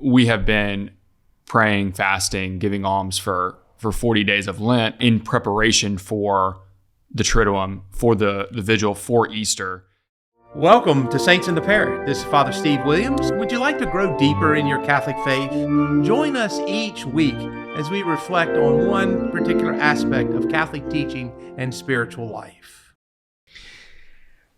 we have been praying, fasting, giving alms for 40 days of Lent in preparation for the Triduum, for the vigil for Easter. Welcome to Saints in the Parish. This is Father Steve Williams. Would you like to grow deeper in your Catholic faith? Join us each week as we reflect on one particular aspect of Catholic teaching and spiritual life.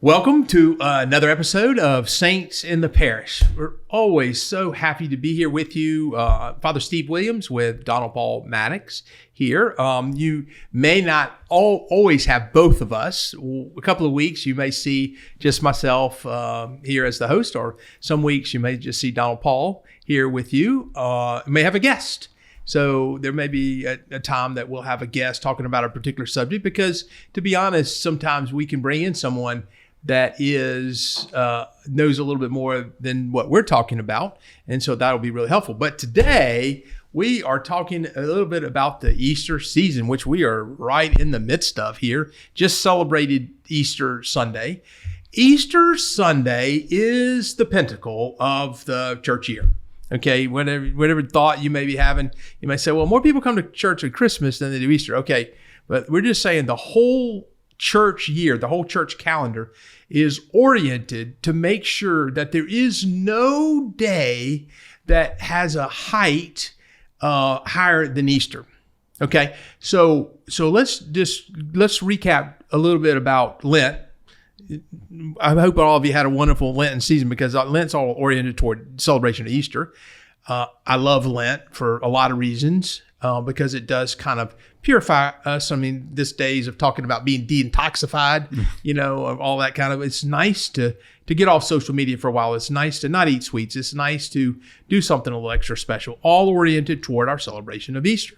Welcome to another episode of Saints in the Parish. We're always so happy to be here with you. Father Steve Williams with Donald Paul Maddox here. You may not always have both of us. A couple of weeks you may see just myself here as the host, or some weeks you may just see Donald Paul here with you. You may have a guest. So there may be a time that we'll have a guest talking about a particular subject because, to be honest, sometimes we can bring in someone that knows a little bit more than what we're talking about. And so that'll be really helpful. But today we are talking a little bit about the Easter season, which we are right in the midst of here. Just celebrated Easter Sunday. Easter Sunday is the pinnacle of the church year. Okay, whatever thought you may be having, you may say, well, more people come to church at Christmas than they do Easter. Okay, but we're just saying the whole church year, the whole church calendar is oriented to make sure that there is no day that has a height higher than Easter. Okay, so let's recap a little bit about Lent. I hope all of you had a wonderful Lenten season because Lent's all oriented toward celebration of Easter. I love Lent for a lot of reasons because it does kind of purify us. I mean, this days of talking about being de-intoxified, of all that kind of, it's nice to get off social media for a while. It's nice to not eat sweets. It's nice to do something a little extra special, all oriented toward our celebration of Easter.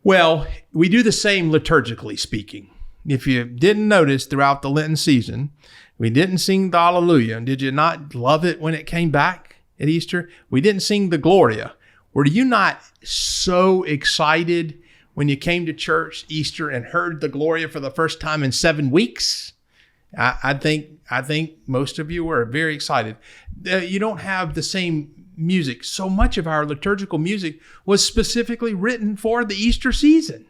Well, we do the same liturgically speaking. If you didn't notice throughout the Lenten season, we didn't sing the Alleluia. And did you not love it when it came back at Easter? We didn't sing the Gloria. Were you not so excited when you came to church Easter and heard the Gloria for the first time in 7 weeks? I think most of you were very excited. You don't have the same music. So much of our liturgical music was specifically written for the Easter season.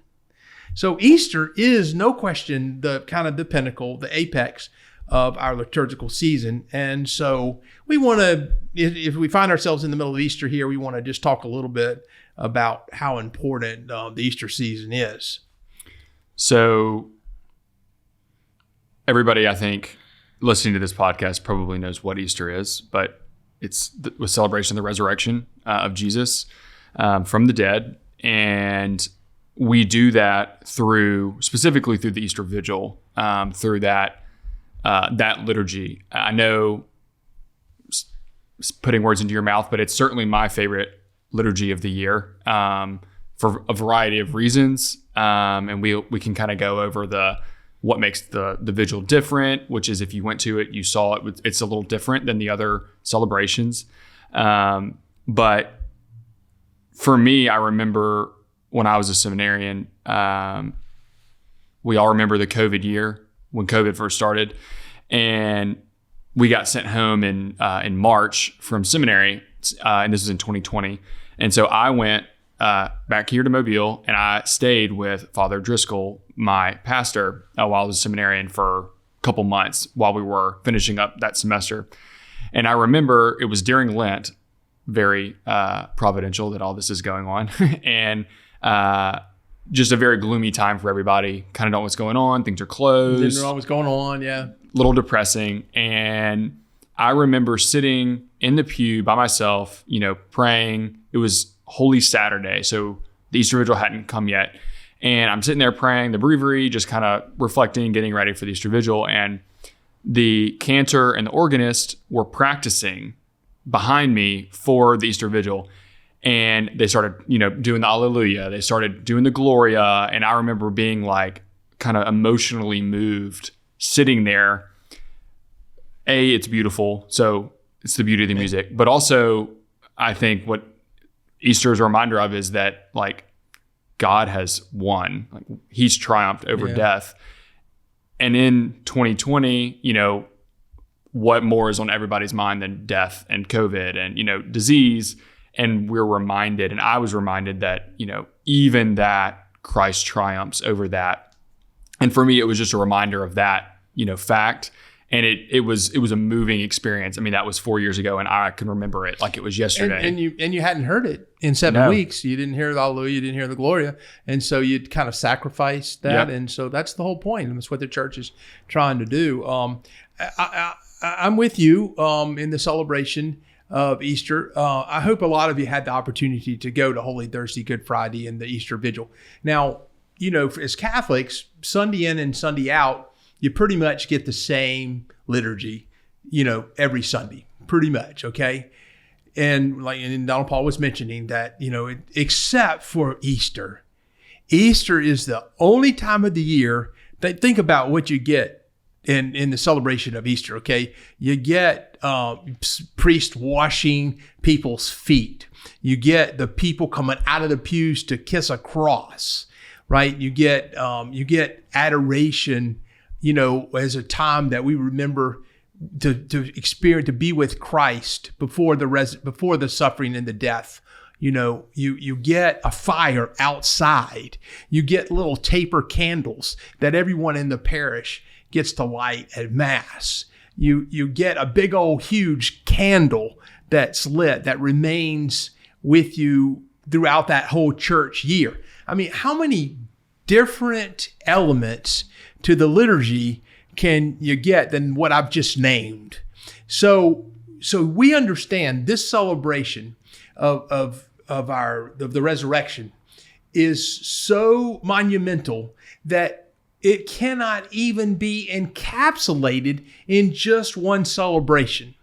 So Easter is no question the kind of the pinnacle, the apex of our liturgical season. And so we want to, if we find ourselves in the middle of Easter here, we want to just talk a little bit about how important the Easter season is. So everybody, I think, listening to this podcast probably knows what Easter is, but it's the celebration of the resurrection of Jesus from the dead. And we do that specifically through the Easter Vigil, through that liturgy. I know putting words into your mouth, but it's certainly my favorite liturgy of the year for a variety of reasons. And we can kind of go over what makes the vigil different, which is if you went to it, you saw it's a little different than the other celebrations. But for me, I remember when I was a seminarian, we all remember the COVID year when COVID first started, and we got sent home in March from seminary, and this was in 2020. And so I went back here to Mobile, and I stayed with Father Driscoll, my pastor, while I was a seminarian for a couple months while we were finishing up that semester. And I remember it was during Lent, very providential that all this is going on, and just a very gloomy time for everybody. Kind of don't know what's going on. Things are closed. Didn't know what's going on. Yeah. A little depressing. And I remember sitting in the pew by myself, praying. It was Holy Saturday. So the Easter Vigil hadn't come yet. And I'm sitting there praying the breviary, just kind of reflecting, getting ready for the Easter Vigil. And the cantor and the organist were practicing behind me for the Easter Vigil. And they started, doing the Alleluia. They started doing the Gloria. And I remember being like kind of emotionally moved sitting there. It's beautiful. So it's the beauty of the music. But also, I think what Easter is a reminder of is that like God has won. Like he's triumphed over death. And in 2020, what more is on everybody's mind than death and COVID and, disease. And we're reminded, and I was reminded that, even that Christ triumphs over that. And for me, it was just a reminder of that, fact. And it was a moving experience. I mean, that was 4 years ago, and I can remember it like it was yesterday. And you hadn't heard it in 7 weeks. You didn't hear the Hallelujah, you didn't hear the Gloria, and so you'd kind of sacrificed that. Yep. And so that's the whole point, and that's what the church is trying to do. I'm with you in the celebration of Easter. I hope a lot of you had the opportunity to go to Holy Thursday, Good Friday, and the Easter Vigil. Now, as Catholics, Sunday in and Sunday out, you pretty much get the same liturgy, every Sunday, pretty much, okay? And Donald Paul was mentioning that, except for Easter. Easter is the only time of the year that, think about what you get in the celebration of Easter, okay? You get priest washing people's feet. You get the people coming out of the pews to kiss a cross, right? You get adoration, as a time that we remember to experience, to be with Christ before the suffering and the death. You get a fire outside. You get little taper candles that everyone in the parish gets to light at Mass. You get a big old huge candle that's lit that remains with you throughout that whole church year. I mean, how many different elements to the liturgy can you get than what I've just named? So we understand this celebration of the resurrection is so monumental that it cannot even be encapsulated in just one celebration.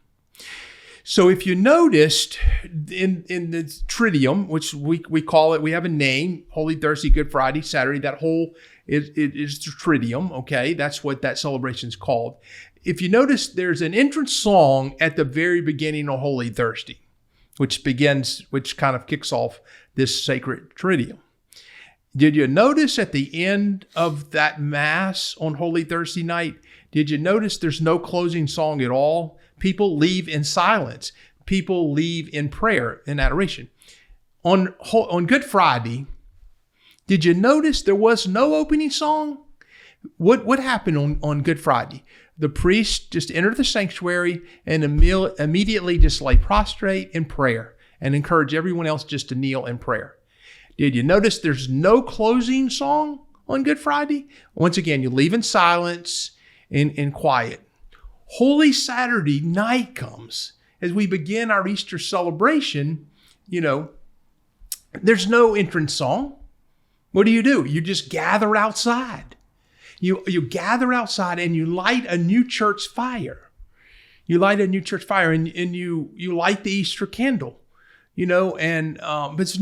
So if you noticed in the Triduum, which we call it, we have a name, Holy Thursday, Good Friday, Saturday, that whole it is the Triduum, okay? That's what that celebration is called. If you notice, there's an entrance song at the very beginning of Holy Thursday, which kind of kicks off this sacred Triduum. Did you notice at the end of that Mass on Holy Thursday night, did you notice there's no closing song at all? People leave in silence. People leave in prayer and adoration. On Good Friday, did you notice there was no opening song? What happened on Good Friday? The priest just entered the sanctuary and immediately just lay prostrate in prayer and encourage everyone else just to kneel in prayer. Did you notice there's no closing song on Good Friday? Once again, you leave in silence, in quiet. Holy Saturday night comes. As we begin our Easter celebration, there's no entrance song. What do? You just gather outside. You gather outside and you light a new church fire. You light a new church fire and you light the Easter candle. But there's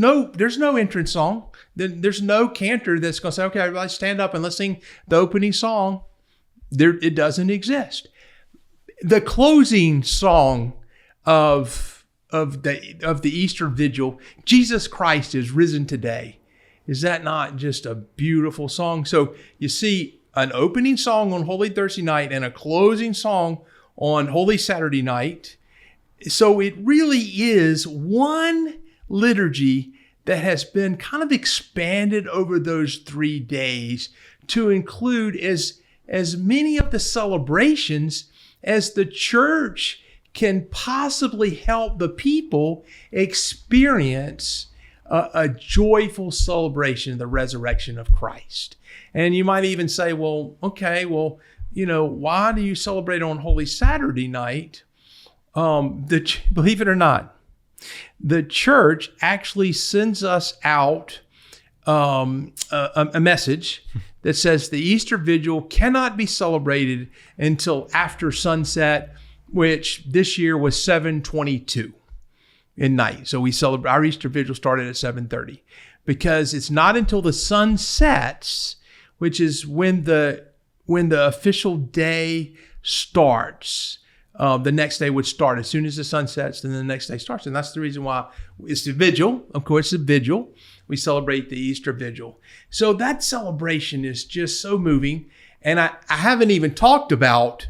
no entrance song. Then there's no cantor that's going to say, okay, everybody stand up and let's sing the opening song. It doesn't exist. The closing song of the Easter Vigil, Jesus Christ is risen today. Is that not just a beautiful song? So you see an opening song on Holy Thursday night and a closing song on Holy Saturday night. So it really is one liturgy that has been kind of expanded over those 3 days to include as many of the celebrations as the church can possibly help the people experience a joyful celebration of the resurrection of Christ. And you might even say, why do you celebrate on Holy Saturday night? Believe it or not, the church actually sends us out a message that says the Easter Vigil cannot be celebrated until after sunset, which this year was 7:22 in night. So our Easter Vigil started at 7:30 because it's not until the sun sets, which is when the official day starts. The next day would start as soon as the sun sets, then the next day starts. And that's the reason why it's the vigil. Of course, the vigil. We celebrate the Easter Vigil. So that celebration is just so moving. And I haven't even talked about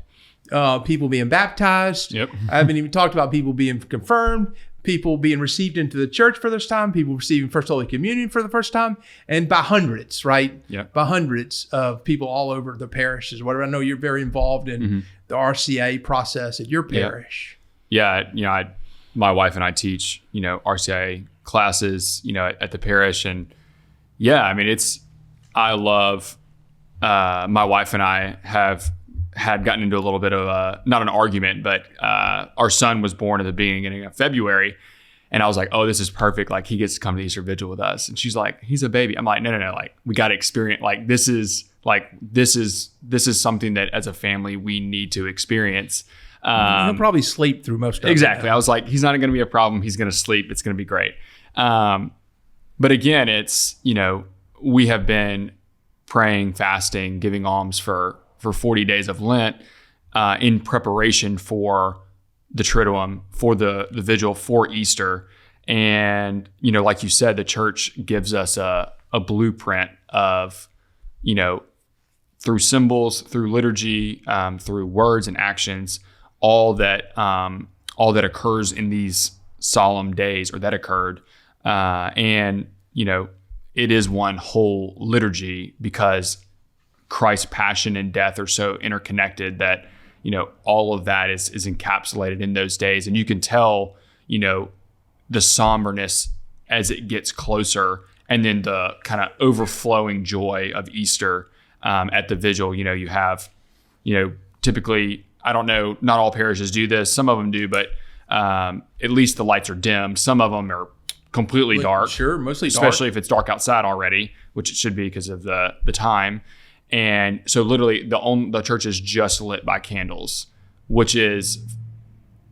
people being baptized. Yep. I haven't even talked about people being confirmed, people being received into the church for the first time, people receiving First Holy Communion for the first time, and by hundreds, right? Yeah. By hundreds of people all over the parishes, whatever. I know you're very involved in the RCA process at your parish. Yeah. My wife and I teach, RCA classes, at the parish. And I love, my wife and I had gotten into a little bit of not an argument, but our son was born at the beginning of February. And I was like, oh, this is perfect. Like, he gets to come to Easter Vigil with us. And she's like, he's a baby. I'm like, no. Like, we got to experience, like, this is something that as a family we need to experience. He'll probably sleep through most of it. Exactly. I was like, he's not going to be a problem. He's going to sleep. It's going to be great. But again, it's, we have been praying, fasting, giving alms for 40 days of Lent in preparation for the Triduum, for the vigil, for Easter. And, like you said, the church gives us a blueprint of, through symbols, through liturgy, through words and actions, all that occurs in these solemn days, or that occurred. And, it is one whole liturgy, because Christ's passion and death are so interconnected that, all of that is encapsulated in those days. And you can tell, the somberness as it gets closer, and then the kind of overflowing joy of Easter at the vigil. You have, typically, I don't know, not all parishes do this. Some of them do, but at least the lights are dimmed. Some of them are completely dark. Sure, mostly dark. Especially if it's dark outside already, which it should be because of the time. And so literally the church is just lit by candles, which is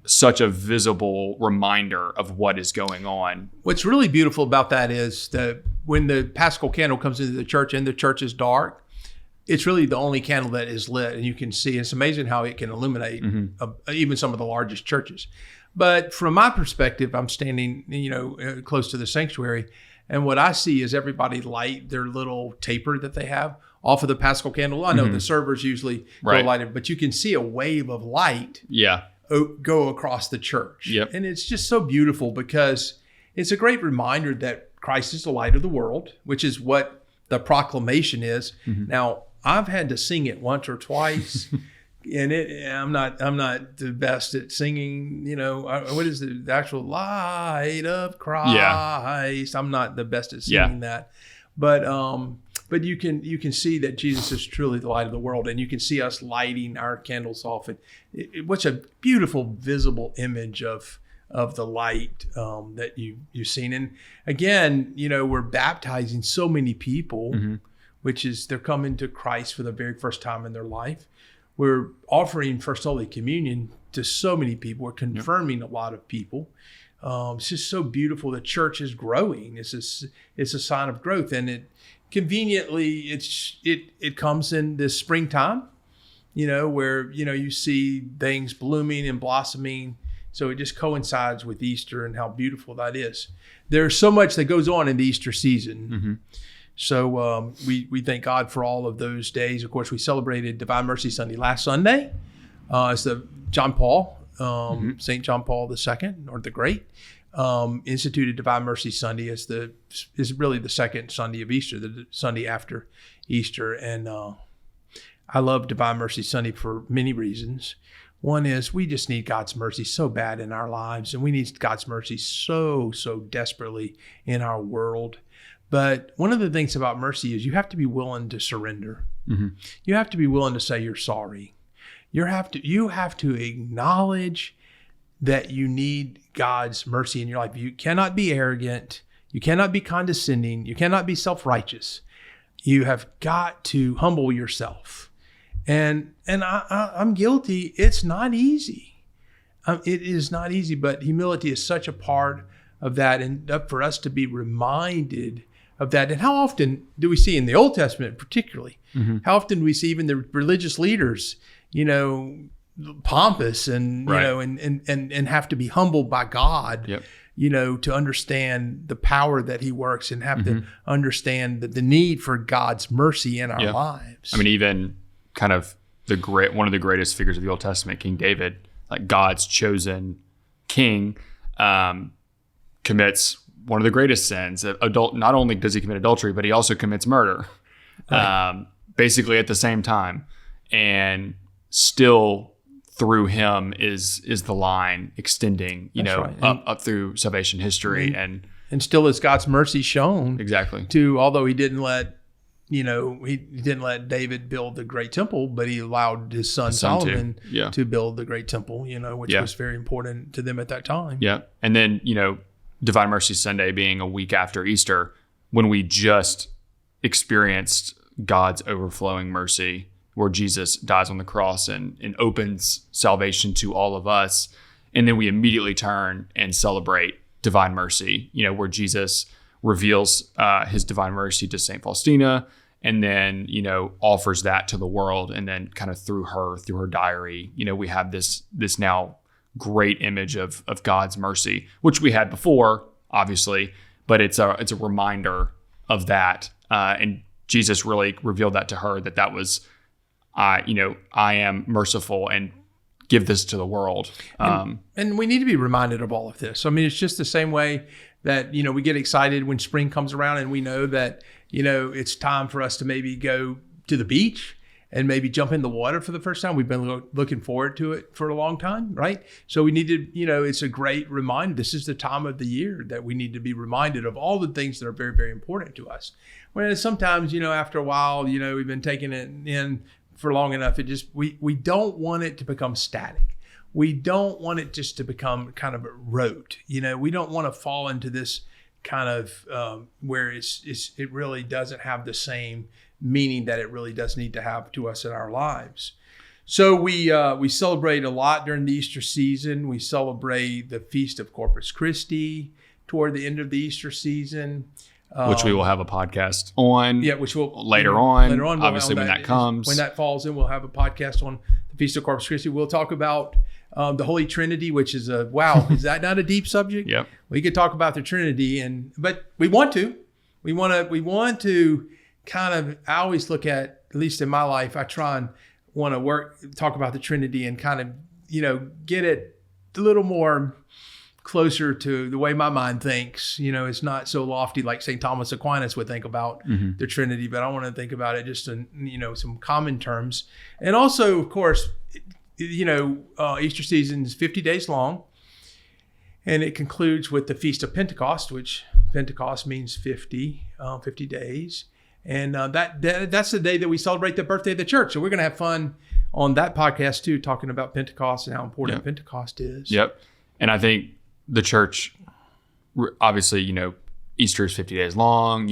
such a visible reminder of what is going on. What's really beautiful about that is that when the Paschal candle comes into the church and the church is dark, it's really the only candle that is lit, and you can see. It's amazing how it can illuminate even some of the largest churches. But from my perspective, I'm standing, close to the sanctuary, and what I see is everybody light their little taper that they have off of the Paschal candle. I know the servers usually go light it, but you can see a wave of light go across the church. Yep. And it's just so beautiful, because it's a great reminder that Christ is the light of the world, which is what the proclamation is. Now, I've had to sing it once or twice, and I'm not the best at singing. What is the actual light of Christ? Yeah. I'm not the best at singing that, but you can see that Jesus is truly the light of the world, and you can see us lighting our candles off. And what's a beautiful visible image of the light that you've seen. And again, we're baptizing so many people, which is they're coming to Christ for the very first time in their life. We're offering First Holy Communion to so many people. We're confirming a lot of people. It's just so beautiful. The church is growing. It's a sign of growth, and it conveniently it comes in this springtime, where you see things blooming and blossoming. So it just coincides with Easter and how beautiful that is. There's so much that goes on in the Easter season. So we thank God for all of those days. Of course, we celebrated Divine Mercy Sunday last Sunday. It's the John Paul, St. John Paul II, or the Great, instituted Divine Mercy Sunday as is really the second Sunday of Easter, the Sunday after Easter. And I love Divine Mercy Sunday for many reasons. One is we just need God's mercy so bad in our lives, and we need God's mercy so desperately in our world. But one of the things about mercy is you have to be willing to surrender. You have to be willing to say you're sorry. You have to acknowledge that you need God's mercy in your life. You cannot be arrogant. You cannot be condescending. You cannot be self-righteous. You have got to humble yourself. And I'm guilty. It's not easy. It is not easy, but humility is such a part of that, and for us to be reminded of that. And how often do we see in the Old Testament particularly, how often do we see even the religious leaders, pompous and, and have to be humbled by God, to understand the power that he works, and have to understand the need for God's mercy in our lives. I mean, even kind of one of the greatest figures of the Old Testament, King David, like God's chosen king, commits one of the greatest sins. Not only does he commit adultery, but he also commits murder, Right. basically at the same time. And still through him is the line extending, That's right. up through salvation history. And still is God's mercy shown exactly. although he didn't let David build the great temple, but he allowed his son Solomon to build the great temple, which was very important to them at that time. Yeah. And then, Divine Mercy Sunday being a week after Easter, when we just experienced God's overflowing mercy, where Jesus dies on the cross and opens salvation to all of us. And then we immediately turn and celebrate Divine Mercy, where Jesus reveals his divine mercy to St. Faustina, and then, offers that to the world. And then kind of through her diary, we have this now great image of God's mercy, which we had before, obviously, but it's a reminder of that. And Jesus really revealed that to her, that was, I am merciful and give this to the world. And we need to be reminded of all of this. I mean, it's just the same way that, we get excited when spring comes around and we know that, it's time for us to maybe go to the beach and maybe jump in the water for the first time. We've been looking forward to it for a long time, right? So we need to, it's a great reminder. This is the time of the year that we need to be reminded of all the things that are very, very important to us. Whereas sometimes, after a while, we've been taking it in for long enough, it just, we don't want it to become static. We don't want it just to become kind of rote. We don't want to fall into this kind of where it really doesn't have the same meaning that it really does need to have to us in our lives. So we celebrate a lot during the Easter season. We celebrate the Feast of Corpus Christi toward the end of the Easter season. Which we will have a podcast on. Yeah, which will later on. Later on, obviously, when that comes. When that falls in, we'll have a podcast on the Feast of Corpus Christi. We'll talk about the Holy Trinity, which is is that not a deep subject? Yep. We could talk about the Trinity, but we want to. We want to kind of. I always look at least in my life, I try and want to talk about the Trinity and kind of get it a little more closer to the way my mind thinks. It's not so lofty like St. Thomas Aquinas would think about the Trinity, but I want to think about it just in, some common terms. And also, of course, Easter season is 50 days long, and it concludes with the Feast of Pentecost, which Pentecost means 50 days. And that's the day that we celebrate the birthday of the church. So we're going to have fun on that podcast too, talking about Pentecost and how important Pentecost is. Yep. And I think the church, obviously, Easter is 50 days long.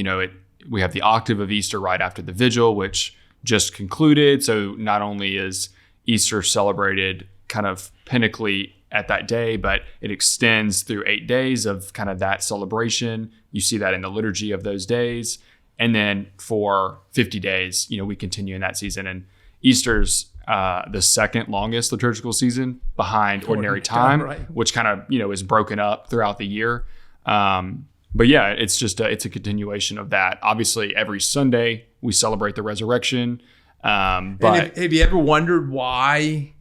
We have the octave of Easter right after the Vigil, which just concluded. So not only is Easter celebrated kind of pinnacly at that day, but it extends through 8 days of kind of that celebration. You see that in the liturgy of those days. And then for 50 days, we continue in that season. And Easter's the second longest liturgical season behind ordinary time, right. Which kind of, is broken up throughout the year. But yeah, it's just it's a continuation of that. Obviously, every Sunday we celebrate the resurrection. But have you ever wondered why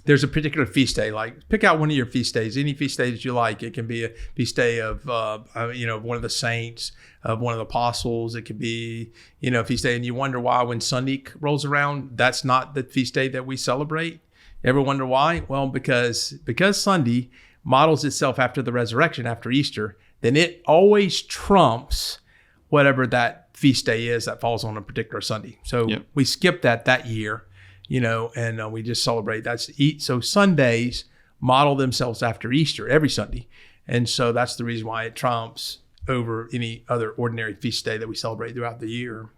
there's a particular feast day? Like, pick out one of your feast days, any feast day that you like. It can be a feast day of, one of the saints, of one of the apostles. It could be, a feast day. And you wonder why when Sunday rolls around, that's not the feast day that we celebrate. You ever wonder why? Well, because Sunday models itself after the resurrection, after Easter, then it always trumps whatever that feast day is that falls on a particular Sunday. So we skip that year. And we just celebrate. So Sundays model themselves after Easter every Sunday. And so that's the reason why it trumps over any other ordinary feast day that we celebrate throughout the year.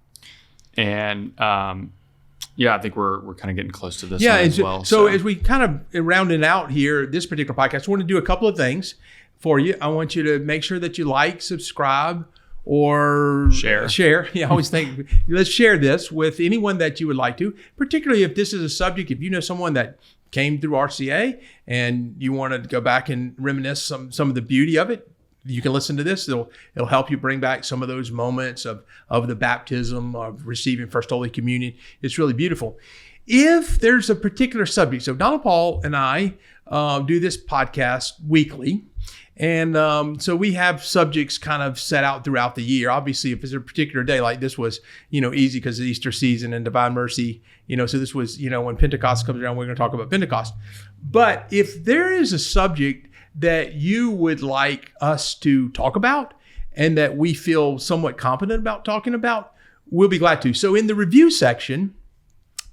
And I think we're kind of getting close to this one as well. So as we kind of rounding out here, this particular podcast, I want to do a couple of things for you. I want you to make sure that you like, subscribe, or share. Yeah, I always think, let's share this with anyone that you would like to, particularly if this is a subject, if you know someone that came through RCA and you want to go back and reminisce some of the beauty of it, you can listen to this. It'll help you bring back some of those moments of the baptism, of receiving First Holy Communion. It's really beautiful. If there's a particular subject, so Donald Paul and I do this podcast weekly, And so we have subjects kind of set out throughout the year. Obviously, if it's a particular day like this was, easy because of Easter season and Divine Mercy, so this was, when Pentecost comes around, we're going to talk about Pentecost. But if there is a subject that you would like us to talk about and that we feel somewhat confident about talking about, we'll be glad to. So in the review section,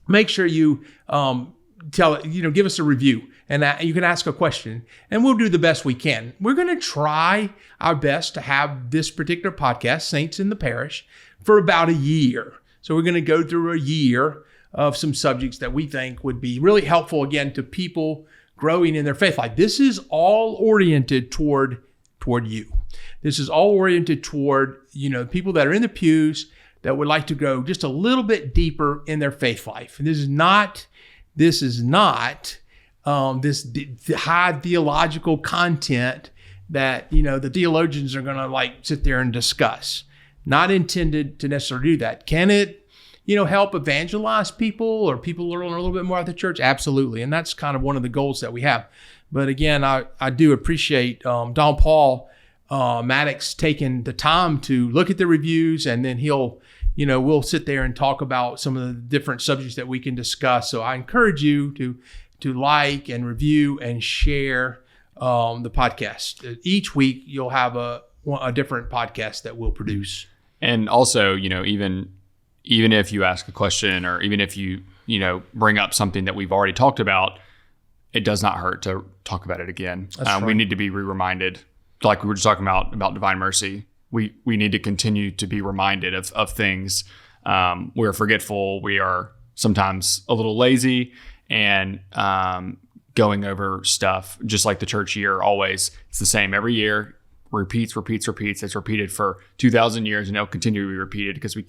make sure you give us a review, and you can ask a question, and we'll do the best we can. We're going to try our best to have this particular podcast, Saints in the Parish, for about a year. So we're going to go through a year of some subjects that we think would be really helpful, again, to people growing in their faith life. This is all oriented toward you. This is all oriented toward, people that are in the pews that would like to go just a little bit deeper in their faith life. And this is not this high theological content that, the theologians are going to sit there and discuss. Not intended to necessarily do that. Can it, help evangelize people or people learn a little bit more about the church? Absolutely. And that's kind of one of the goals that we have. But again, I do appreciate Don Paul Maddox taking the time to look at the reviews, and then we'll sit there and talk about some of the different subjects that we can discuss. So I encourage you to like and review and share the podcast. Each week you'll have a different podcast that we'll produce. And also, even if you ask a question, or even if you bring up something that we've already talked about, it does not hurt to talk about it again. We need to be reminded, like we were just talking about Divine Mercy. We need to continue to be reminded of things. We're forgetful. We are sometimes a little lazy, and going over stuff, just like the church year, always, it's the same every year. Repeats. It's repeated for 2,000 years, and it'll continue to be repeated because we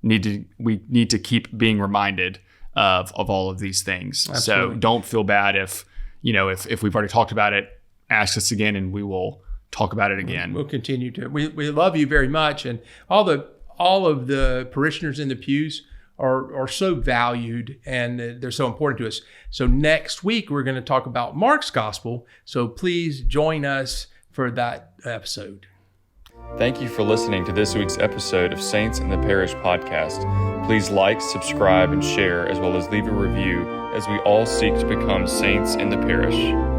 need to keep being reminded of all of these things. Absolutely. So don't feel bad if we've already talked about it. Ask us again, and we will talk about it again. We'll continue to. We love you very much, and all of the parishioners in the pews are so valued, and they're so important to us. So next week we're going to talk about Mark's gospel. So please join us for that episode. Thank you for listening to this week's episode of Saints in the Parish podcast. Please like, subscribe, and share, as well as leave a review, as we all seek to become saints in the parish.